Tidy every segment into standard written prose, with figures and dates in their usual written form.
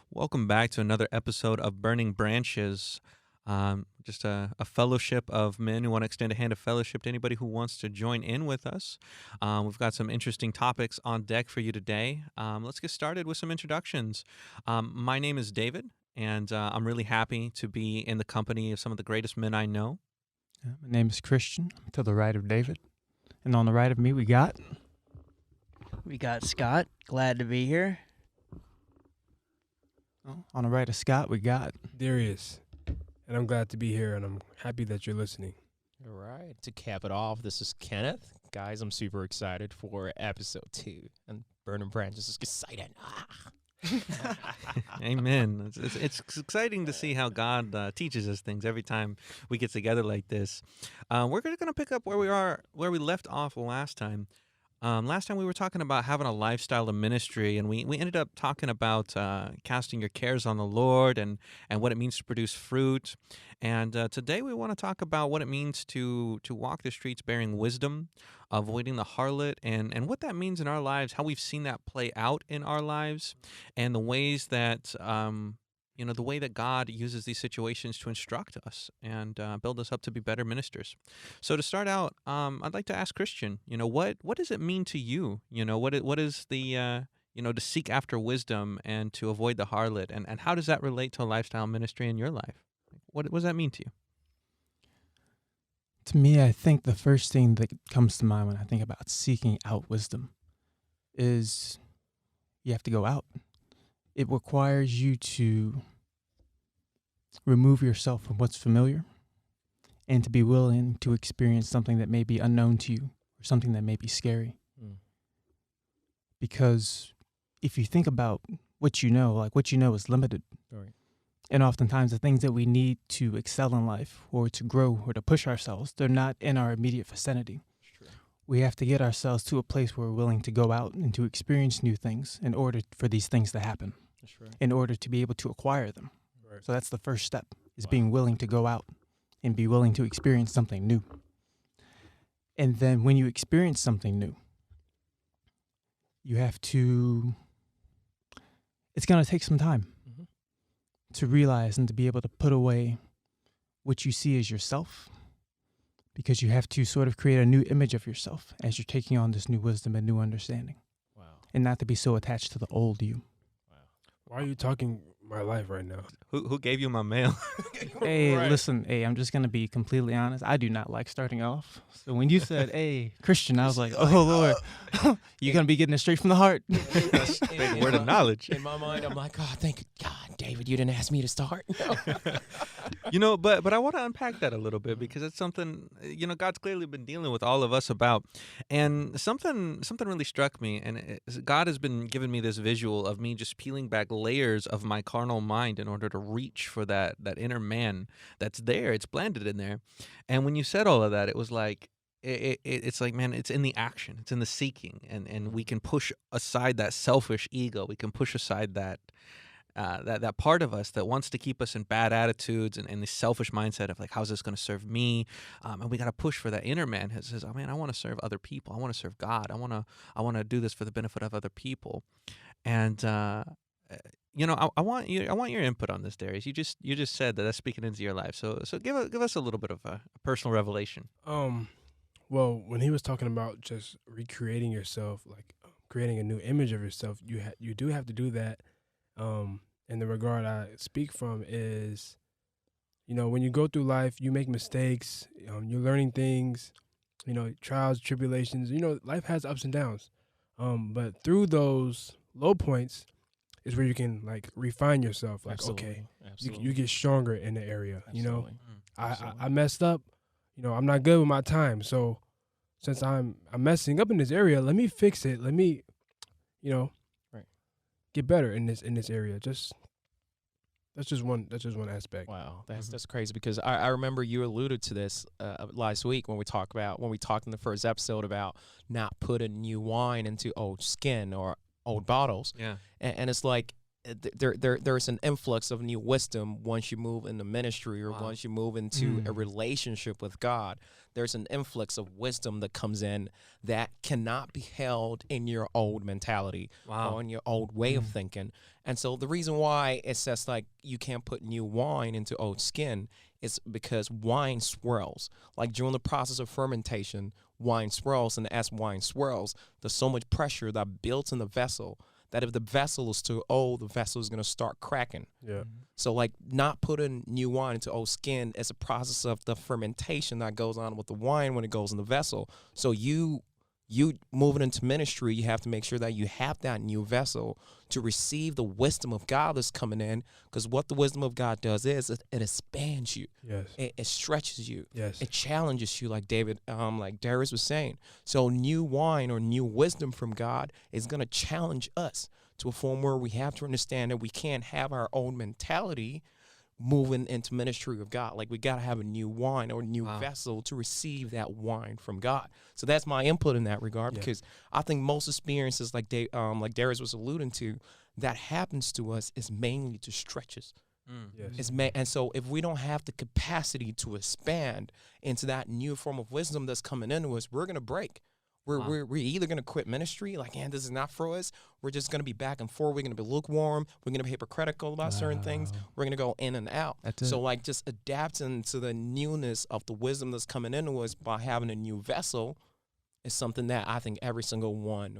Welcome back to another episode of Burning Branches. Just a fellowship of men who want to extend a hand of fellowship to anybody who wants to join in with us. We've got some interesting topics on deck for you today. Let's get started with some introductions. My name is David, and I'm really happy to be in the company of some of the greatest men I know. My name is Christian. I'm to the right of David. And on the right of me, we got Scott. Glad to be here. on the right of Scott, we got Darius, and I'm glad to be here, and I'm happy that you're listening. All right, to cap it off, this is Kenneth. Guys, I'm super excited for episode 2, and Burning Branches is exciting. Amen. It's exciting to see how God teaches us things every time we get together like this. We're going to pick up where we left off last time. Last time we were talking about having a lifestyle of ministry, and we ended up talking about casting your cares on the Lord and what it means to produce fruit. And today we want to talk about what it means to walk the streets bearing wisdom, avoiding the harlot, and what that means in our lives, how we've seen that play out in our lives, and the ways that the way that God uses these situations to instruct us and build us up to be better ministers. So to start out, I'd like to ask Christian, what does it mean to you? What is the, to seek after wisdom and to avoid the harlot? And how does that relate to a lifestyle ministry in your life? What does that mean to you? To me, I think the first thing that comes to mind when I think about seeking out wisdom is you have to go out. It requires you to remove yourself from what's familiar and to be willing to experience something that may be unknown to you or something that may be scary. Because if you think about what you know, is limited. Right. And oftentimes the things that we need to excel in life or to grow or to push ourselves, they're not in our immediate vicinity. We have to get ourselves to a place where we're willing to go out and to experience new things in order for these things to happen, in order to be able to acquire them. Right. So that's the first step, is being willing to go out and be willing to experience something new. And then when you experience something new, you have to, it's going to take some time to realize and to be able to put away what you see as yourself, because you have to sort of create a new image of yourself as you're taking on this new wisdom and new understanding. Wow. And not to be so attached to the old you. Wow. Why are you talking my life right now? Who gave you my mail? Hey, Right. listen, I'm just going to be completely honest. I do not like starting off. So when you said, hey, Christian, I was like, oh, Lord, you're going to be getting it straight from the heart. In Word of knowledge. In my mind, I'm like, oh, thank God, David, you didn't ask me to start. But I want to unpack that a little bit, because it's something, God's clearly been dealing with all of us about. And something really struck me, and God has been giving me this visual of me just peeling back layers of my carnal mind in order to reach for that inner man that's there. It's blended in there. And when you said all of that, it was like, it's like, man, it's in the action, it's in the seeking, and we can push aside that selfish ego. We can push aside that part of us that wants to keep us in bad attitudes and the selfish mindset of like, how's this going to serve me? And we got to push for that inner man who says, oh man, I want to serve other people. I want to serve God. I want to do this for the benefit of other people. And I want your input on this, Darius. You just said that that's speaking into your life. So give us a little bit of a personal revelation. Well, when he was talking about just recreating yourself, like creating a new image of yourself, you do have to do that. In the regard I speak from is, when you go through life, you make mistakes, you're learning things, trials, tribulations, life has ups and downs. But through those low points is where you can like refine yourself. Like, Absolutely. you get stronger in the area, Absolutely. I messed up, I'm not good with my time. So since I'm messing up in this area, let me fix it. Let me, get better in this area. That's just one aspect. Wow, that's crazy, because I remember you alluded to this last week when we talked in the first episode about not putting new wine into old skin or old bottles. Yeah. And it's like there's an influx of new wisdom once you move into ministry or Wow. once you move into a relationship with God. There's an influx of wisdom that comes in that cannot be held in your old mentality Wow. or in your old way of thinking. And so the reason why it says like you can't put new wine into old skin is because wine swirls. Like during the process of fermentation, wine swirls, and as wine swirls, there's so much pressure that builds in the vessel that if the vessel is too old, the vessel is going to start cracking. Yeah. So like not putting new wine into old skin is a process of the fermentation that goes on with the wine when it goes in the vessel. So you moving into ministry, you have to make sure that you have that new vessel to receive the wisdom of God that's coming in, because what the wisdom of God does is it expands you. Yes. It stretches you. Yes. It challenges you, like like Darius was saying. So new wine or new wisdom from God is going to challenge us to a form where we have to understand that we can't have our own mentality moving into ministry of God. Like we got to have a new wine or new Wow. vessel to receive that wine from God. So that's my input in that regard, Yeah. because I think most experiences like Darius was alluding to, that happens to us is mainly to stretch us. Yes. And so if we don't have the capacity to expand into that new form of wisdom that's coming into us, we're going to break. We're either going to quit ministry, like, this is not for us. We're just going to be back and forth. We're going to be lukewarm. We're going to be hypocritical about certain things. We're going to go in and out. That's So it. like just adapting to the newness of the wisdom that's coming into us by having a new vessel is something that I think every single one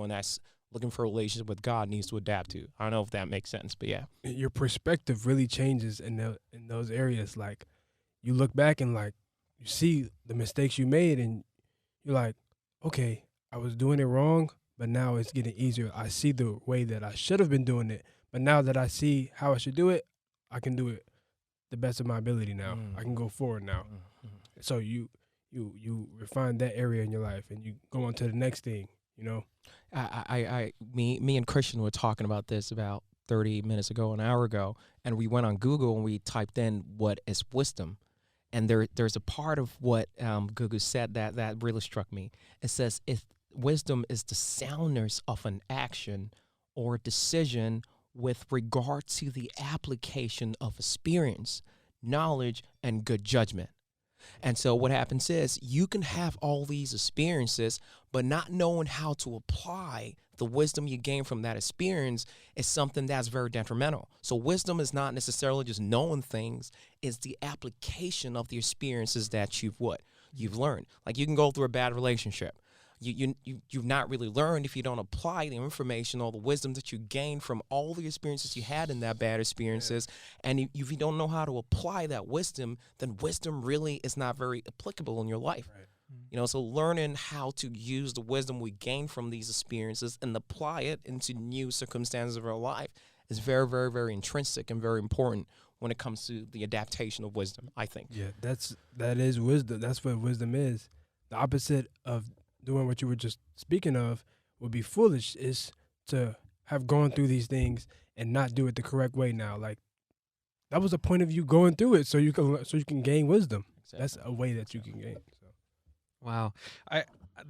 that's looking for a relationship with God needs to adapt to. I don't know if that makes sense, but yeah. Your perspective really changes in those areas. Like you look back and like you see the mistakes you made, and you're like, okay, I was doing it wrong, but now it's getting easier. I see the way that I should have been doing it, but now that I see how I should do it, I can do it the best of my ability now. I can go forward now. So you refine that area in your life, and you go on to the next thing. You know. Me and Christian were talking about this about 30 minutes ago, an hour ago, and we went on Google and we typed in what is wisdom. And there's a part of what Google said that really struck me. It says, if wisdom is the soundness of an action or decision with regard to the application of experience, knowledge, and good judgment. And so what happens is you can have all these experiences, but not knowing how to apply the wisdom you gain from that experience is something that's very detrimental. So wisdom is not necessarily just knowing things, it's the application of the experiences that you've learned. Like you can go through a bad relationship. You've not really learned if you don't apply the information or the wisdom that you gained from all the experiences you had in that bad experiences. And if you don't know how to apply that wisdom, then wisdom really is not very applicable in your life. Right. So learning how to use the wisdom we gain from these experiences and apply it into new circumstances of our life is very, very, very intrinsic and very important when it comes to the adaptation of wisdom, I think. Yeah, that is wisdom. That's what wisdom is. The opposite of doing what you were just speaking of would be foolish, is to have gone through these things and not do it the correct way now. Like that was the point of you going through it, so you can gain wisdom. That's a way that you can gain. So. Wow,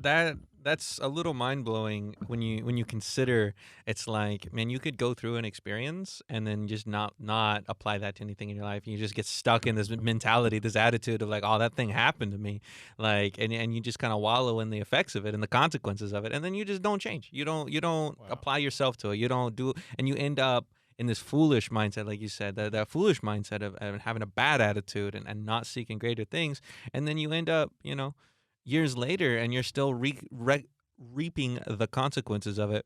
that's a little mind blowing when you consider it's like, man, you could go through an experience and then just not apply that to anything in your life. You just get stuck in this mentality, this attitude of like, oh, that thing happened to me, like, and you just kind of wallow in the effects of it and the consequences of it, and then you just don't change. You don't apply yourself to it. You don't do, and you end up in this foolish mindset, like you said, that foolish mindset of having a bad attitude and not seeking greater things, and then you end up, years later, and you're still reaping the consequences of it.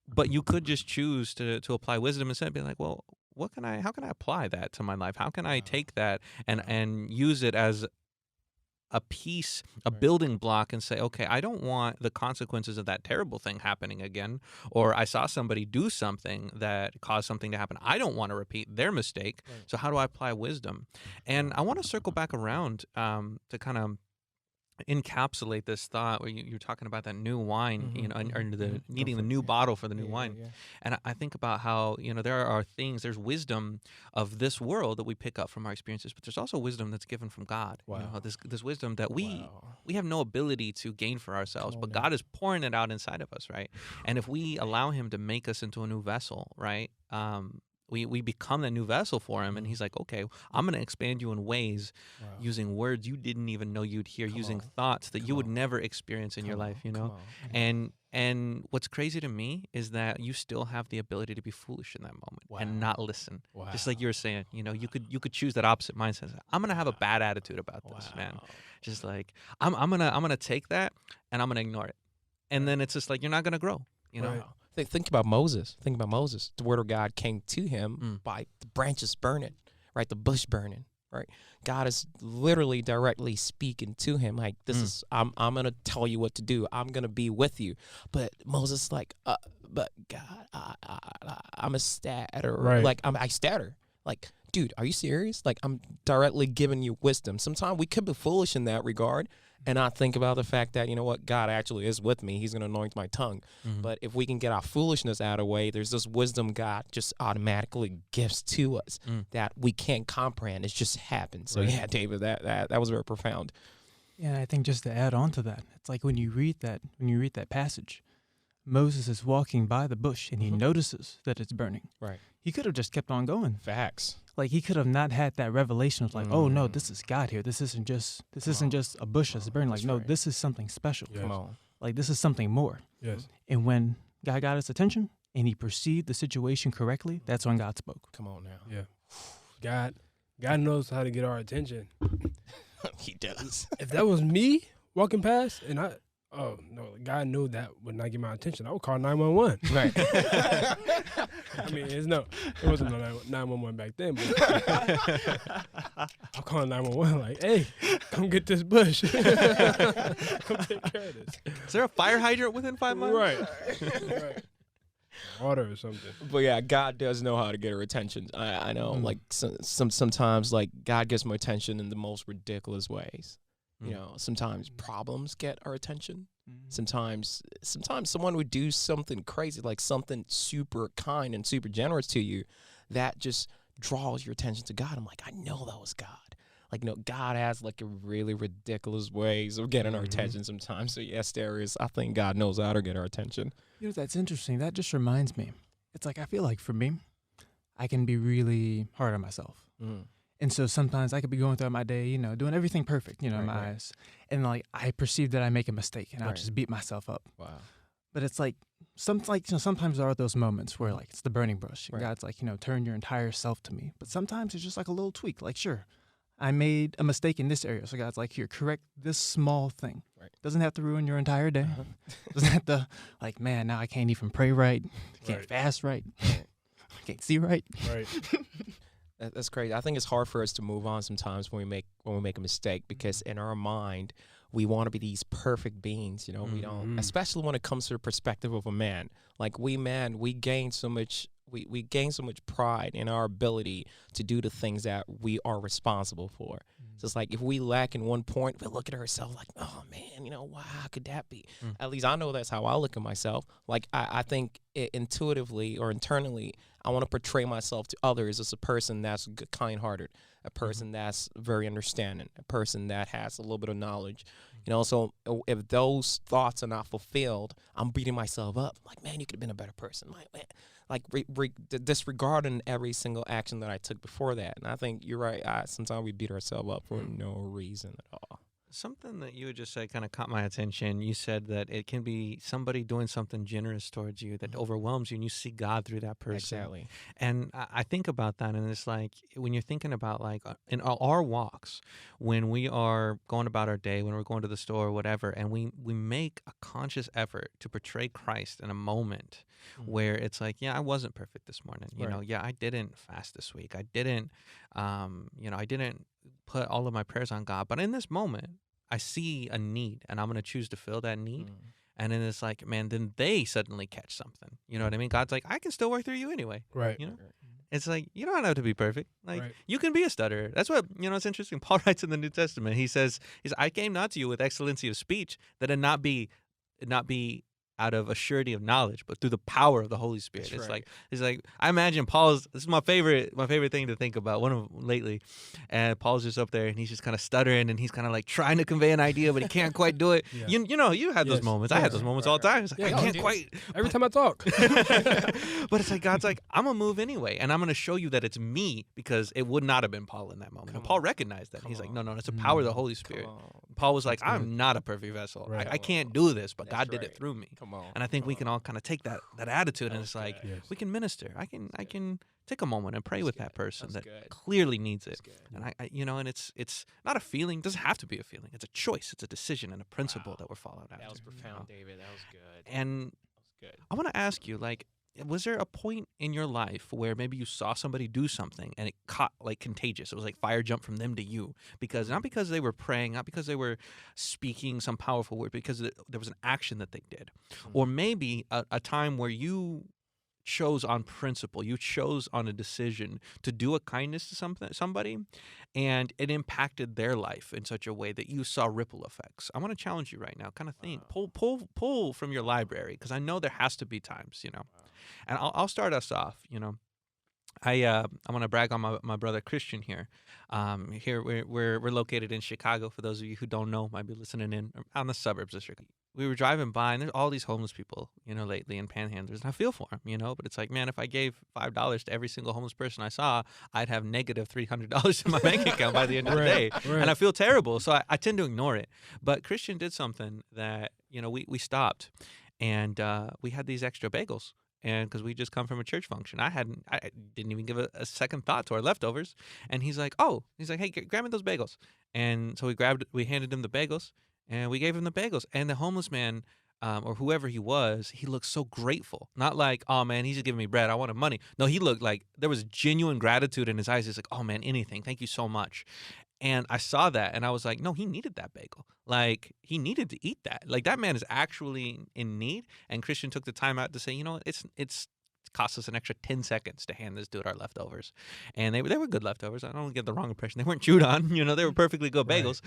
But you could just choose to apply wisdom instead, be like, well, how can I apply that to my life? How can I take that and use it as a piece, a building block, and say, okay, I don't want the consequences of that terrible thing happening again. Or I saw somebody do something that caused something to happen. I don't want to repeat their mistake. So how do I apply wisdom? And I want to circle back around to kind of encapsulate this thought where you're talking about that new wine, Mhm, and or mhm, the mhm. Go needing for the it. new Yeah. bottle for the new Yeah, yeah, wine. yeah. And I think about how, there's wisdom of this world that we pick up from our experiences, but there's also wisdom that's given from God. Wow. This wisdom that Wow. we have no ability to gain for ourselves, Come on but now. God is pouring it out inside of us, right? And if we allow Him to make us into a new vessel, right? We become that new vessel for Him, and Mhm. He's like, okay, I'm going to expand you in ways Wow. using words you didn't even know you'd hear, Come using on. thoughts that Come you would on. never experience in your Come life, on. Come on. Come on. and what's crazy to me is that you still have the ability to be foolish in that moment and Wow. not listen. Wow. Just like you were saying, you could choose that opposite mindset. I'm gonna have a bad attitude about this, man. Wow. Just like I'm gonna take that and I'm gonna ignore it, and then it's just like you're not gonna grow. Right. Wow. Think about Moses. Think about Moses. The word of God came to him Mm. by the branches burning, right? The bush burning, right? God is literally directly speaking to him like, this Mm. is, I'm going to tell you what to do. I'm going to be with you. But Moses like, but God, I'm a statter. Right. Like, I statter. Like, dude, are you serious? Like, I'm directly giving you wisdom. Sometimes we could be foolish in that regard and not think about the fact that, you know what, God actually is with me. He's going to anoint my tongue. Mhm. But if we can get our foolishness out of the way, there's this wisdom God just automatically gives to us that we can't comprehend. It just happens. So Right. yeah, David, that was very profound. Yeah, and I think just to add on to that, it's like when you read that passage, Moses is walking by the bush and he Mhm. notices that it's burning. Right. He could have just kept on going. Facts. Like he could have not had that revelation of like, oh no, Mm. this is God here. This isn't just on. a bush that's burning. Like, That's no, right. this is something special. Yes. Come on. Like this is something more. Yes. And when God got his attention and he perceived the situation correctly, that's when God spoke. Come on now. Yeah. God knows how to get our attention. He does. If that was me walking past and God knew that would not get my attention, I would call 911. Right. I mean, it wasn't no 911 back then, but I'll call 911 like, hey, come get this bush. Come take care of this. Is there a fire hydrant within 5 miles? Right. Water or something. But yeah, God does know how to get our attention. I know, like sometimes, like God gets my attention in the most ridiculous ways. You know, sometimes problems get our attention. Sometimes someone would do something crazy, like something super kind and super generous to you, that just draws your attention to God. I'm like, I know that was God. Like, God has like a really ridiculous ways of getting our attention sometimes. So yes, I think God knows how to get our attention. You know, that's interesting. That just reminds me. It's like I feel like for me, I can be really hard on myself. And so sometimes I could be going throughout my day, doing everything perfect, in my eyes. And like I perceive that I make a mistake and I'll just beat myself up. Wow. But it's like sometimes there are those moments where like it's the burning bush. And Right. God's like, turn your entire self to me. But sometimes it's just like a little tweak. Like, sure, I made a mistake in this area. So God's like, here, correct this small thing. Right. Doesn't have to ruin your entire day. Doesn't have to like, man, now I can't even pray right. Can't Right. fast right. Can't see right. Right. That's crazy. I think it's hard for us to move on sometimes when we make a mistake, because in our mind we want to be these perfect beings. We don't, especially when it comes to the perspective of a man. Like we gain so much. We gain so much pride in our ability to do the things that we are responsible for. So it's like if we lack in one point, we look at ourselves like, oh man, wow, how could that be? At least I know that's how I look at myself. Like I think intuitively or internally, I want to portray myself to others as a person that's kind-hearted, a person that's very understanding, a person that has a little bit of knowledge. So if those thoughts are not fulfilled, I'm beating myself up. Like, man, you could have been a better person. Like, man, disregarding every single action that I took before that. And I think you're right. Sometimes we beat ourselves up for no reason at all. Something that you had just said kind of caught my attention. You said that it can be somebody doing something generous towards you that overwhelms you, and you see God through that person. Exactly. And I think about that, and it's like when you're thinking about like in our walks, when we are going about our day, when we're going to the store or whatever, and we make a conscious effort to portray Christ in a moment where it's like, yeah, I wasn't perfect this morning. Yeah, I didn't fast this week. I didn't, I didn't put all of my prayers on God. But in this moment, I see a need, and I'm going to choose to fill that need. And then it's like, man, then they suddenly catch something. You know what I mean? God's like, I can still work through you anyway. Right. It's like, you don't have to be perfect. Like, Right. you can be a stutterer. That's what, it's interesting. Paul writes in the New Testament. He says, I came not to you with excellency of speech, that it not be out of a surety of knowledge, but through the power of the Holy Spirit. That's right. It's like I imagine this is my favorite thing to think about, one of them lately. And Paul's just up there and he's just kind of stuttering and he's kind of like trying to convey an idea, but he can't quite do it. Yeah. You had those Yes. moments. I had those moments all the time. It's like, Yeah, I I can't do. quite. Every time I talk. But it's like God's like, I'm gonna move anyway, and I'm gonna show you that it's me, because it would not have been Paul in that moment. Come And Paul on. recognized that. Come He's like, on. no, it's the power of the Holy Come Spirit. on. Paul was like, That's good. I'm not a perfect vessel. Right. I can't do this, but That's God did right. it through me. Come on. And I think we Come can on. all kind of take that attitude, and That it's was like good. Yes. we can minister. I can take a moment and pray That's with good. that person That's that good. clearly needs it. That's good. And and it's not a feeling. It doesn't have to be a feeling. It's a choice. It's a decision and a principle Wow. that we're following after. That was you know? profound, David. That was good. And That was good. I want to ask you, like, was there a point in your life where maybe you saw somebody do something and it caught like contagious? It was like fire jumped from them to you, because not because they were praying, not because they were speaking some powerful word, because there was an action that they did, or maybe a time where you chose on principle, you chose on a decision to do a kindness to somebody, and it impacted their life in such a way that you saw ripple effects. I want to challenge you right now. Kind of think, pull from your library, because I know there has to be times, And I'll start us off. I want to brag on my brother Christian here. Here we're located in Chicago. For those of you who don't know, might be listening in on the suburbs of Chicago. We were driving by, and there's all these homeless people, lately, and panhandlers, and I feel for them, but it's like, man, if I gave $5 to every single homeless person I saw, I'd have negative $300 in my bank account by the end of the day, and I feel terrible, so I tend to ignore it. But Christian did something that, we stopped, and we had these extra bagels. And because we just come from a church function, I didn't even give a second thought to our leftovers. And he's like, hey, grab me those bagels. And so we handed him the bagels, and we gave him the bagels. And the homeless man, or whoever he was, he looked so grateful. Not like, oh man, he's just giving me bread, I wanted money. No, he looked like there was genuine gratitude in his eyes. He's like, oh man, anything, thank you so much. And I saw that, and I was like, no, he needed that bagel. Like, he needed to eat that. Like, that man is actually in need. And Christian took the time out to say, it's cost us an extra 10 seconds to hand this dude our leftovers. And they were good leftovers. I don't get the wrong impression. They weren't chewed on. They were perfectly good bagels.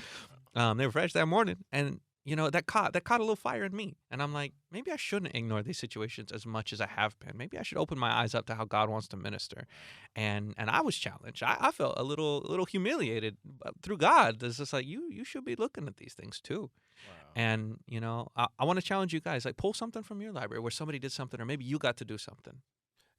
They were fresh that morning. And that caught a little fire in me. And I'm like, maybe I shouldn't ignore these situations as much as I have been. Maybe I should open my eyes up to how God wants to minister. And I was challenged. I felt a little humiliated through God. It's just like, you should be looking at these things too. Wow. And, I want to challenge you guys, like, pull something from your library where somebody did something, or maybe you got to do something.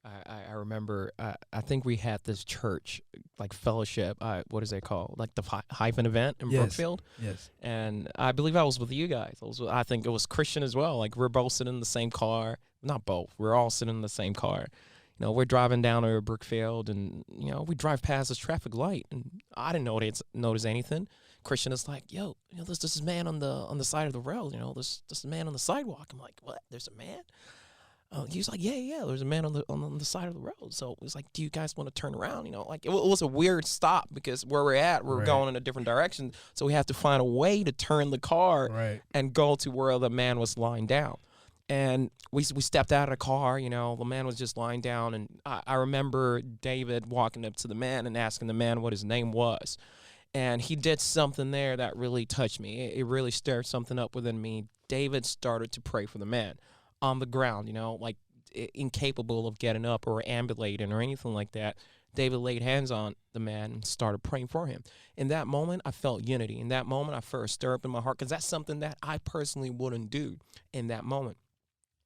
I remember, I think we had this church, like fellowship, what is it called? Like the hyphen event in Yes. Brookfield. Yes. And I believe I was with you guys. I think it was Christian as well. Like, we're both sitting in the same car. Not both. We're all sitting in the same car. We're driving down to Brookfield, and, we drive past this traffic light, and I didn't notice anything. Christian is like, yo, this is man on the side of the road. This man on the sidewalk. I'm like, what? There's a man? He was like, yeah, there's a man on the side of the road. So it was like, do you guys want to turn around? Like, it was a weird stop, because where we're at, we're Right. going in a different direction. So we have to find a way to turn the car Right. and go to where the man was lying down. And we stepped out of the car, the man was just lying down. And I remember David walking up to the man and asking the man what his name was. And he did something there that really touched me. It really stirred something up within me. David started to pray for the man on the ground, like incapable of getting up or ambulating or anything like that. David laid hands on the man and started praying for him. In that moment, I felt unity. In that moment, I felt a stir up in my heart, because that's something that I personally wouldn't do in that moment.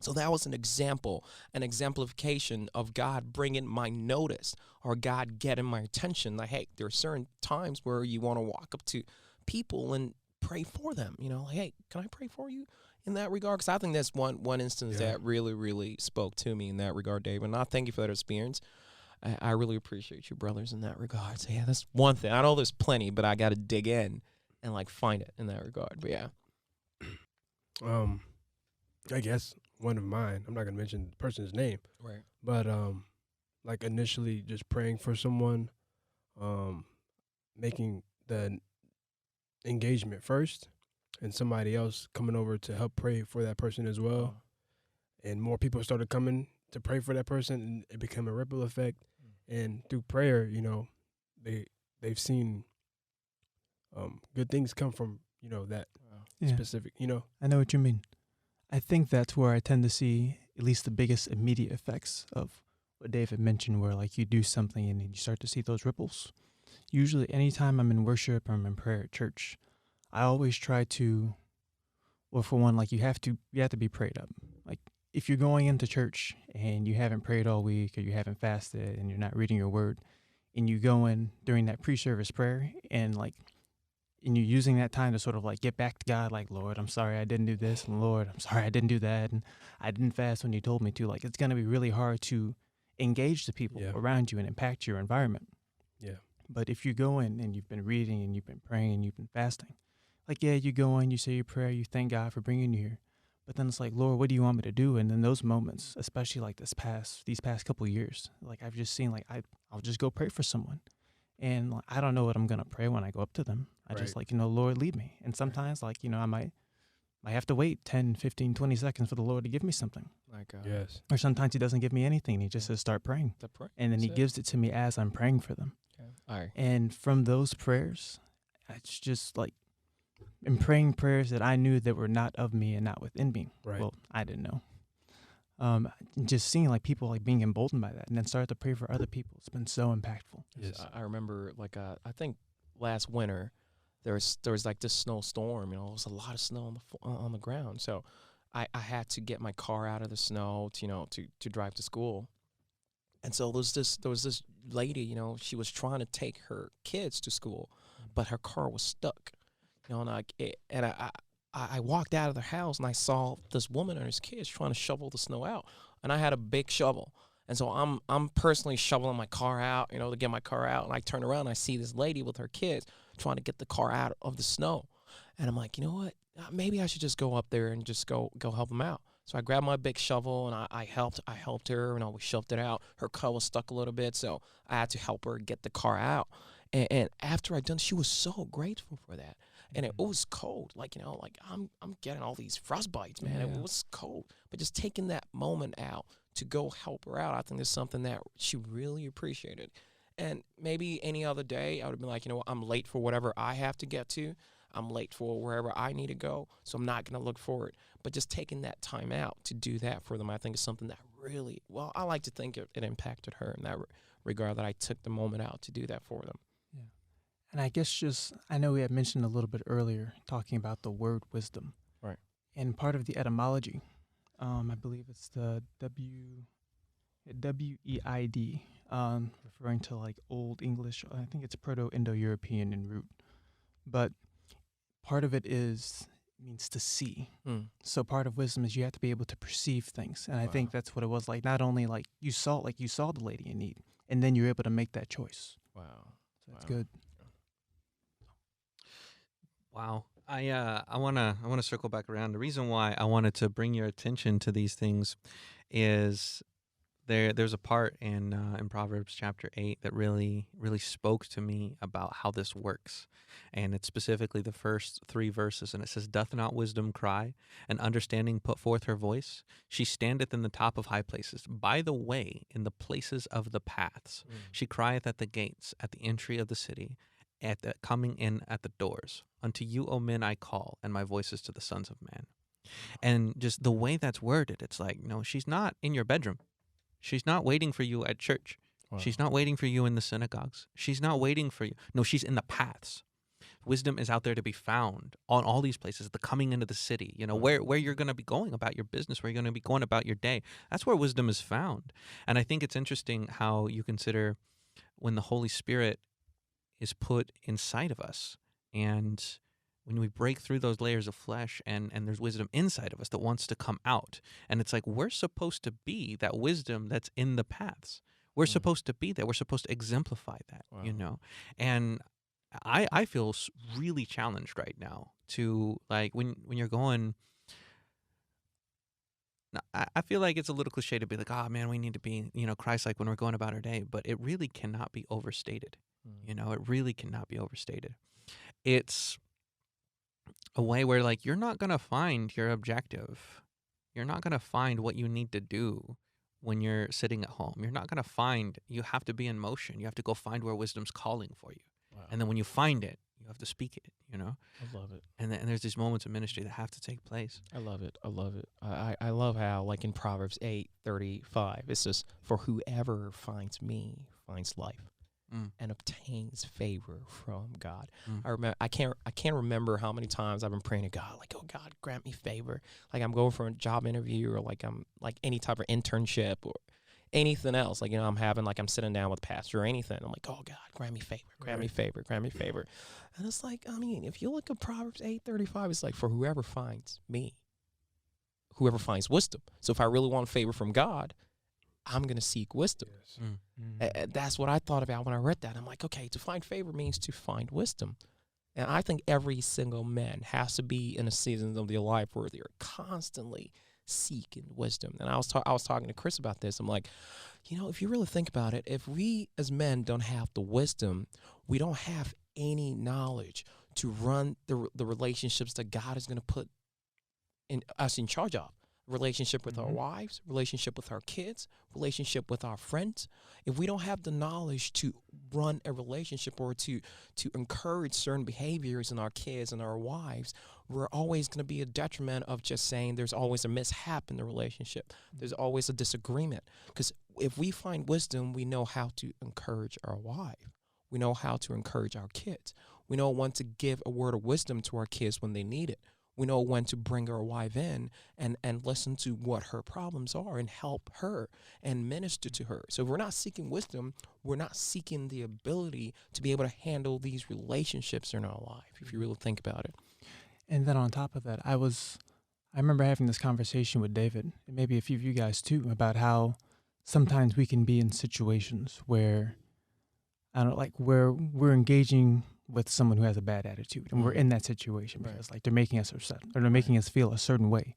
So that was an example, an exemplification of God bringing my notice, or God getting my attention. Like, hey, there are certain times where you want to walk up to people and pray for them. Like, hey, can I pray for you in that regard? Because I think that's one instance that really, really spoke to me in that regard, David. And I thank you for that experience. I really appreciate you, brothers, in that regard. So, yeah, that's one thing. I know there's plenty, but I got to dig in and, like, find it in that regard. But, yeah. I guess one of mine, I'm not going to mention the person's name, Right. but like initially just praying for someone, making the engagement first, and somebody else coming over to help pray for that person as well. And more people started coming to pray for that person, and it became a ripple effect. and through prayer, they they've seen good things come from that Yeah, specific. I know what you mean. I think that's where I tend to see at least the biggest immediate effects of what David mentioned, where like you do something and then you start to see those ripples. Usually, anytime I'm in worship or I'm in prayer at church, I always try to, well, for one, like you have to be prayed up. Like if you're going into church and you haven't prayed all week or you haven't fasted and you're not reading your word, and you go in during that pre-service prayer and you're using that time to sort of like get back to God, like, Lord, I'm sorry I didn't do this, and Lord, I'm sorry I didn't do that, and I didn't fast when you told me to. Like, it's going to be really hard to engage the people Yeah. around you and impact your environment. Yeah. But if you go in and you've been reading and you've been praying and you've been fasting, like, yeah, you go in, you say your prayer, you thank God for bringing you here. But then it's like, Lord, what do you want me to do? And in those moments, especially like these past couple years, like I've just seen, like I'll just go pray for someone, and like, I don't know what I'm gonna pray when I go up to them. I just Right. like, Lord, lead me. And sometimes like, I might have to wait 10, 15, 20 seconds for the Lord to give me something. Like Yes. Or sometimes he doesn't give me anything. He just says, start praying. the prayer. And then he That's it. gives it to me as I'm praying for them. Okay. All right. And from those prayers, it's just like, in praying prayers that I knew that were not of me and not within me. Right. Well, I didn't know. Just seeing like people like being emboldened by that and then start to pray for other people. It's been so impactful. Yes. I remember like I think last winter there was like this snowstorm. It was a lot of snow on the ground. So I had to get my car out of the snow to drive to school. And so there was this lady, she was trying to take her kids to school, but her car was stuck. I walked out of the house and I saw this woman and his kids trying to shovel the snow out, and I had a big shovel, and so I'm personally shoveling my car out, to get my car out, and I turn around and I see this lady with her kids trying to get the car out of the snow, and I'm like, you know what? Maybe I should just go up there and just go help them out. So I grabbed my big shovel and I helped her, and we shoved it out. Her car was stuck a little bit, so I had to help her get the car out. And after I done, she was so grateful for that. And it was cold, like I'm getting all these frostbites, man. It Yeah. was cold, but just taking that moment out to go help her out, I think is something that she really appreciated. And maybe any other day, I would have been like, I'm late for whatever I have to get to. I'm late for wherever I need to go, so I'm not going to look for it. But just taking that time out to do that for them, I think is something that really, well, I like to think it impacted her in that regard, that I took the moment out to do that for them. Yeah. And I guess I know we had mentioned a little bit earlier talking about the word wisdom. Right. And part of the etymology, I believe it's the W-E-I-D, referring to like Old English. I think it's Proto-Indo-European in root. But part of it means to see. So part of wisdom is you have to be able to perceive things. And I think that's what it was like. Not only like you saw the lady in need, and then you're able to make that choice. Wow. So that's good. Wow. I wanna circle back around. The reason why I wanted to bring your attention to these things is there's a part in Proverbs chapter 8 that really spoke to me about how this works. And it's specifically the first 3 verses, and it says, "Doth not wisdom cry, and understanding put forth her voice? She standeth in the top of high places, by the way, in the places of the paths. She crieth at the gates, at the entry of the city, at the coming in at the doors. Unto you, O men, I call, and my voice is to the sons of man." And just the way that's worded, it's like, no, she's not in your bedroom. She's not waiting for you at church. Wow. She's not waiting for you in the synagogues. She's not waiting for you. No, she's in the paths. Wisdom is out there to be found on all these places, the coming into the city, where you're going to be going about your business, where you're going to be going about your day. That's where wisdom is found. And I think it's interesting how you consider when the Holy Spirit is put inside of us, and when we break through those layers of flesh and there's wisdom inside of us that wants to come out. And it's like we're supposed to be that wisdom that's in the paths. We're supposed to be that. We're supposed to exemplify that, And I feel really challenged right now to, like, when you're going, I feel like it's a little cliche to be like, oh, man, we need to be, Christ-like when we're going about our day. But it really cannot be overstated. It really cannot be overstated. It's a way where, like, you're not going to find your objective. You're not going to find what you need to do when you're sitting at home. You're not going to find, you have to be in motion. You have to go find where wisdom's calling for you. Wow. And then when you find it, you have to speak it, you know? I love it. And there's these moments of ministry that have to take place. I love it. I love it. I love how, like in Proverbs 8:35, it says, "For whoever finds me finds life and obtains favor from God." I remember, I can't remember how many times I've been praying to God, like, "Oh God, grant me favor." Like I'm going for a job interview, or like I'm like any type of internship or anything else. Like, you know, I'm sitting down with pastor or anything. I'm like, "Oh God, grant me favor, grant me favor, grant me favor." And it's like, I mean, if you look at Proverbs 8:35, it's like, "For whoever finds me, whoever finds wisdom." So if I really want favor from God, I'm going to seek wisdom. Yes. That's what I thought about when I read that. I'm like, okay, to find favor means to find wisdom. And I think every single man has to be in a season of their life where they're constantly seeking wisdom. And I was talking to Chris about this. I'm like, you know, if you really think about it, if we as men don't have the wisdom, we don't have any knowledge to run the relationships that God is going to put in us in charge of. Relationship with our wives, relationship with our kids, relationship with our friends. If we don't have the knowledge to run a relationship or to encourage certain behaviors in our kids and our wives, we're always going to be a detriment of just saying there's always a mishap in the relationship. There's always a disagreement. Because if we find wisdom, we know how to encourage our wife. We know how to encourage our kids. We know when to give a word of wisdom to our kids when they need it. We know when to bring our wife in and listen to what her problems are and help her and minister to her. So if we're not seeking wisdom, we're not seeking the ability to be able to handle these relationships in our life, if you really think about it. And then on top of that, I remember having this conversation with David, and maybe a few of you guys too, about how sometimes we can be in situations where, I don't know, like where we're engaging with someone who has a bad attitude, and we're in that situation because like they're making us upset or they're making us feel a certain way.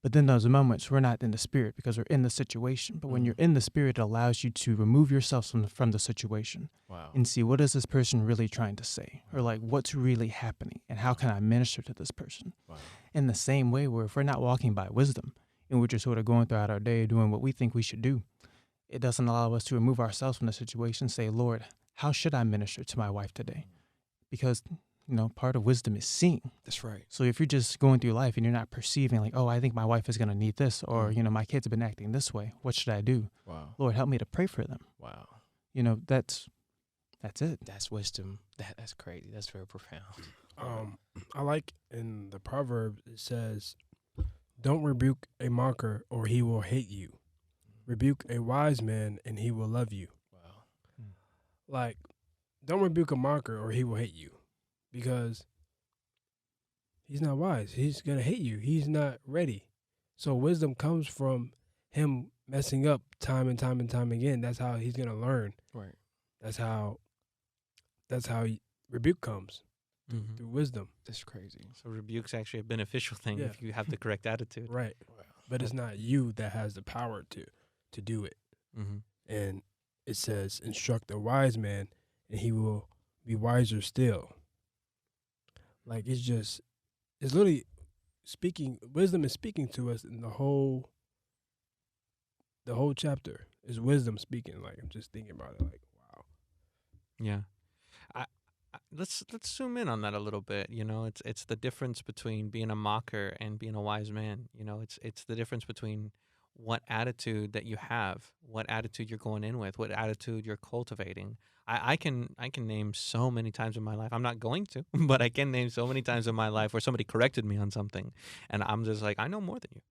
But then those moments we're not in the spirit because we're in the situation. But when you're in the spirit, it allows you to remove yourself from the situation and see, what is this person really trying to say, or like what's really happening, and how can I minister to this person? In the same way, where if we're not walking by wisdom and we're just sort of going throughout our day doing what we think we should do, it doesn't allow us to remove ourselves from the situation. Say, Lord, how should I minister to my wife today? Because, you know, part of wisdom is seeing. That's right. So if you're just going through life and you're not perceiving like, oh, I think my wife is going to need this, or, you know, my kids have been acting this way, what should I do? Wow. Lord, help me to pray for them. Wow. You know, that's it. That's wisdom. That's crazy. That's very profound. I like in the proverb, it says, "Don't rebuke a mocker or he will hate you. Rebuke a wise man and he will love you." Wow. Like, don't rebuke a mocker or he will hate you, because he's not wise. He's going to hate you. He's not ready. So wisdom comes from him messing up time and time and time again. That's how he's going to learn. Right. That's how rebuke comes, through wisdom. That's crazy. So rebuke's actually a beneficial thing if you have the correct attitude. Right. Wow. But it's not you that has the power to do it. And it says, "Instruct a wise man and he will be wiser still." Like, it's literally speaking, wisdom is speaking to us in the whole chapter is wisdom speaking. Like, I'm just thinking about it, like, wow. Yeah. Let's zoom in on that a little bit. You know, it's the difference between being a mocker and being a wise man. You know, it's the difference between what attitude that you have, what attitude you're going in with, what attitude you're cultivating. I can name so many times in my life. I'm not going to, but I can name so many times in my life where somebody corrected me on something, and I'm just like, I know more than you.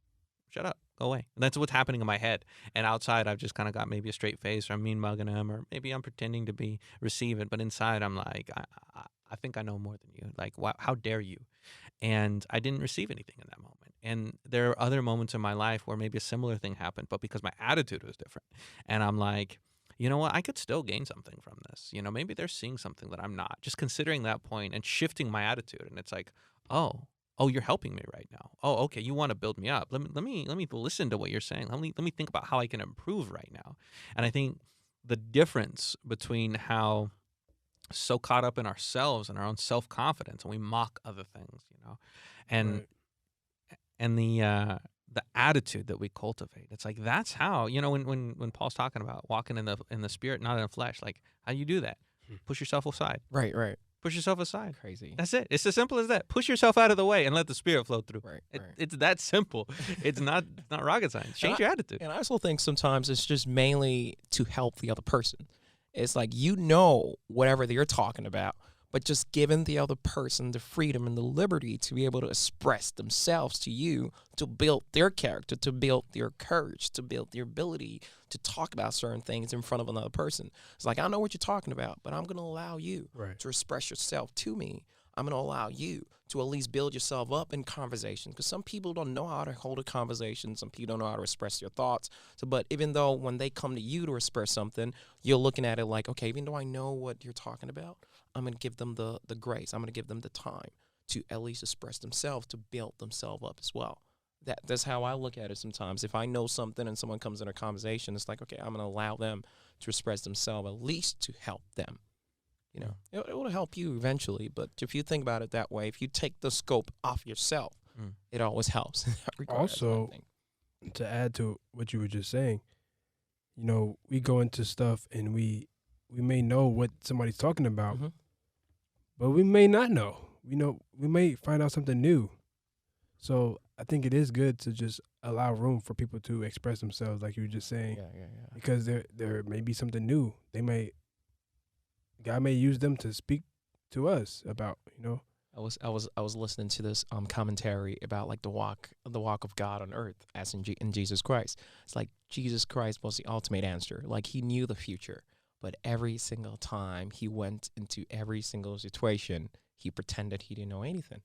Shut up. Go away. And that's what's happening in my head. And outside, I've just kind of got maybe a straight face, or I'm mean mugging him, or maybe I'm pretending to be receiving. But inside, I'm like, I think I know more than you. Like, wow, how dare you? And I didn't receive anything in that moment. And there are other moments in my life where maybe a similar thing happened, but because my attitude was different. And I'm like, you know what? I could still gain something from this. You know, maybe they're seeing something that I'm not. Just considering that point and shifting my attitude. And it's like, oh, you're helping me right now. Oh, okay, you want to build me up. Let me listen to what you're saying. Let me think about how I can improve right now. And I think the difference between how so caught up in ourselves and our own self-confidence, and we mock other things, you know, and Right. and the attitude that we cultivate. It's like that's how, when Paul's talking about walking in the spirit, not in the flesh, like how you do that. Push yourself aside. Right. Push yourself aside. Crazy. That's it. It's as simple as that. Push yourself out of the way and let the spirit flow through. Right. It's that simple. It's not rocket science. Change your attitude. And I also think sometimes it's just mainly to help the other person. It's like whatever they're talking about, but just giving the other person the freedom and the liberty to be able to express themselves to you, to build their character, to build their courage, to build their ability to talk about certain things in front of another person. It's like, I know what you're talking about, but I'm going to allow you to express yourself to me. I'm going to allow you to at least build yourself up in conversation, because some people don't know how to hold a conversation. Some people don't know how to express their thoughts. So, but even though when they come to you to express something, you're looking at it like, okay, even though I know what you're talking about, I'm going to give them the grace. I'm going to give them the time to at least express themselves, to build themselves up as well. That's how I look at it sometimes. If I know something and someone comes in a conversation, it's like, okay, I'm going to allow them to express themselves, at least to help them. It will help you eventually. But if you think about it that way, if you take the scope off yourself, it always helps. Also, to add to what you were just saying, we go into stuff and we may know what somebody's talking about, but we may not know. We may find out something new. So I think it is good to just allow room for people to express themselves, like you were just saying, because there may be something new. God may use them to speak to us about, I was listening to this commentary about like the walk of God on earth as in Jesus Christ. It's like Jesus Christ was the ultimate answer. Like he knew the future, but every single time he went into every single situation, he pretended he didn't know anything.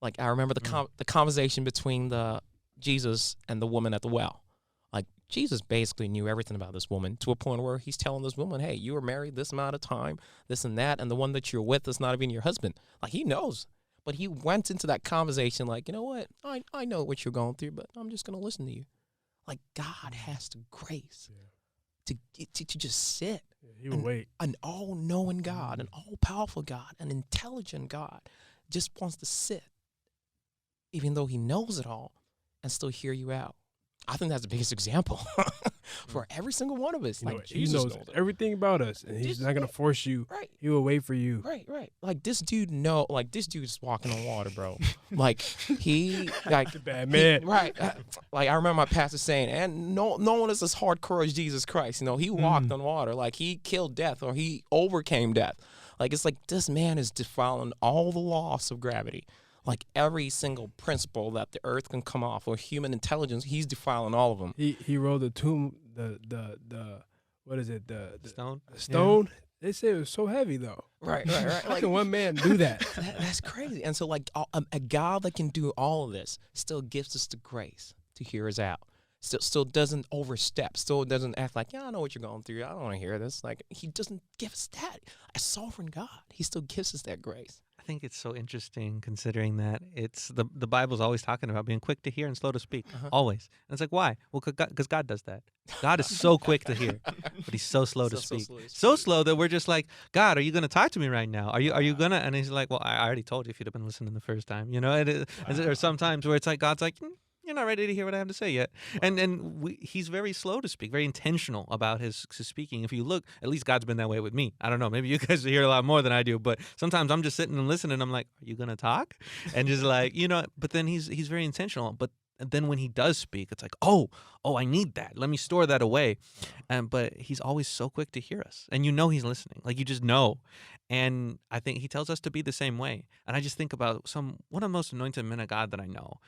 Like I remember the conversation between the Jesus and the woman at the well. Like Jesus basically knew everything about this woman to a point where he's telling this woman, hey, you were married this amount of time, this and that, and the one that you're with is not even your husband. Like he knows. But he went into that conversation like, you know what? I know what you're going through, but I'm just going to listen to you. Like God has the grace to just sit. Yeah, he will wait. An all-knowing God, an all-powerful God, an intelligent God just wants to sit, even though he knows it all, and still hear you out. I think that's the biggest example for every single one of us. Like He knows everything about us, and he's not going to force you. Right. He will wait for you. Right. Like this dude's walking on water, bro. Like bad man. Like I remember my pastor saying, and no one is as hardcore as Jesus Christ. He walked on water. Like he killed death, or he overcame death. Like it's like this man is defying all the laws of gravity. Like every single principle that the earth can come off, or human intelligence, he's defiling all of them. He rolled the tomb, the what is it, the Stone. Stone. Yeah. They say it was so heavy though. Right. How can one man do that? That's crazy. And so like a God that can do all of this still gives us the grace to hear us out. Still doesn't overstep. Still doesn't act like, I know what you're going through. I don't want to hear this. Like he doesn't give us that. A sovereign God, he still gives us that grace. I think it's so interesting considering that it's the Bible's always talking about being quick to hear and slow to speak. Always. And it's like, why? Well, because God does that. God is so quick to hear, but he's so slow to speak. So slow that we're just like, God, are you going to talk to me right now? Are you going to? And he's like, well, I already told you if you'd have been listening the first time. There's sometimes where it's like, God's like, you're not ready to hear what I have to say yet. And he's very slow to speak, very intentional about his speaking. If you look, at least God's been that way with me. I don't know, maybe you guys hear a lot more than I do, but sometimes I'm just sitting and listening, and I'm like, are you going to talk? And just like, but then he's very intentional. But then when he does speak, it's like, oh, I need that. Let me store that away. But he's always so quick to hear us. And he's listening. Like, you just know. And I think he tells us to be the same way. And I just think about one of the most anointed men of God that I know.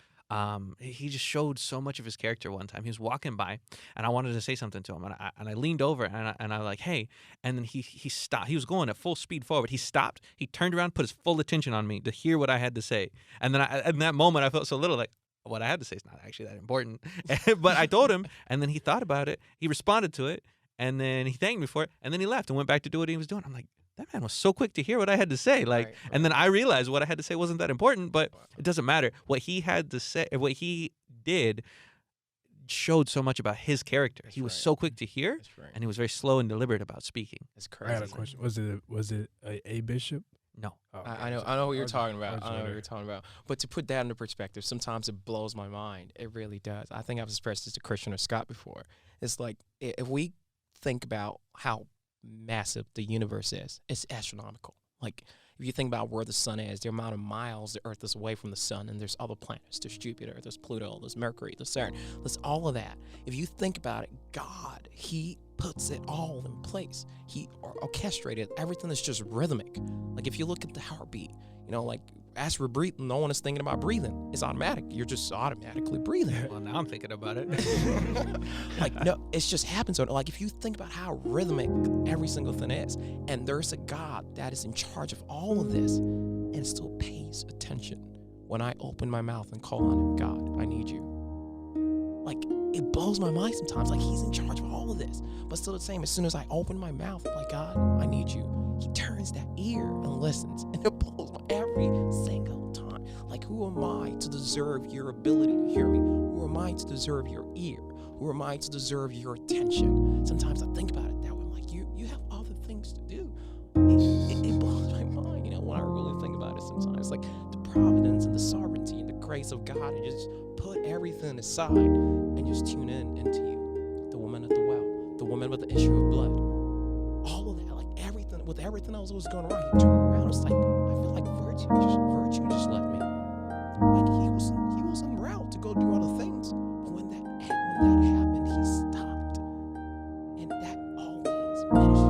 He just showed so much of his character one time. He was walking by, and I wanted to say something to him, and I leaned over, and I like, hey, and then he stopped. He was going at full speed forward. He stopped. He turned around, put his full attention on me to hear what I had to say. And then in that moment, I felt so little, like what I had to say is not actually that important. But I told him, and then he thought about it. He responded to it, and then he thanked me for it, and then he left and went back to do what he was doing. I'm like, that man was so quick to hear what I had to say. Like, right. And then I realized what I had to say wasn't that important, but it doesn't matter. What he had to say, what he did showed so much about his character. He was so quick to hear, and he was very slow and deliberate about speaking. That's crazy. I had a question. Was it a bishop? No. Oh, I know what you're talking about. much I know what better. you're talking about. But to put that into perspective, sometimes it blows my mind. It really does. I think I've expressed this to Christian or Scott before. It's like if we think about how massive the universe is, it's astronomical. Like if you think about where the sun is, the amount of miles the Earth is away from the sun, and there's other planets. There's Jupiter, there's Pluto, there's Mercury, there's Saturn. There's all of that. If you think about it, God, He puts it all in place. He orchestrated everything that's just rhythmic. Like if you look at the heartbeat, like as we're breathing, no one is thinking about breathing. It's automatic. You're just automatically breathing. Well, now I'm thinking about it. Like no, it just happens. Like if you think about how rhythmic every single thing is, and there's a God that is in charge of all of this, and still pays attention when I open my mouth and call on Him. God, I need You. Like it blows my mind sometimes. Like He's in charge of all of this, but still the same. As soon as I open my mouth, I'm like, God, I need You. He turns that ear and listens, and it blows my every single time. Like who am I to deserve Your ability to hear me? Who am I to deserve Your ear? Who am I to deserve Your attention? Sometimes I think about it that way. I'm like, you have other things to do. It blows my mind, when I really think about it sometimes. Like the providence and the sovereignty and the grace of God, and just put everything aside and just tune into You. The woman at the well, the woman with the issue of blood, all of that, like everything, with everything else that was going wrong, He turned around. It's like, I feel like virtue just left me. Like he was en route to go do other things, but when that happened, He stopped, and that always ministers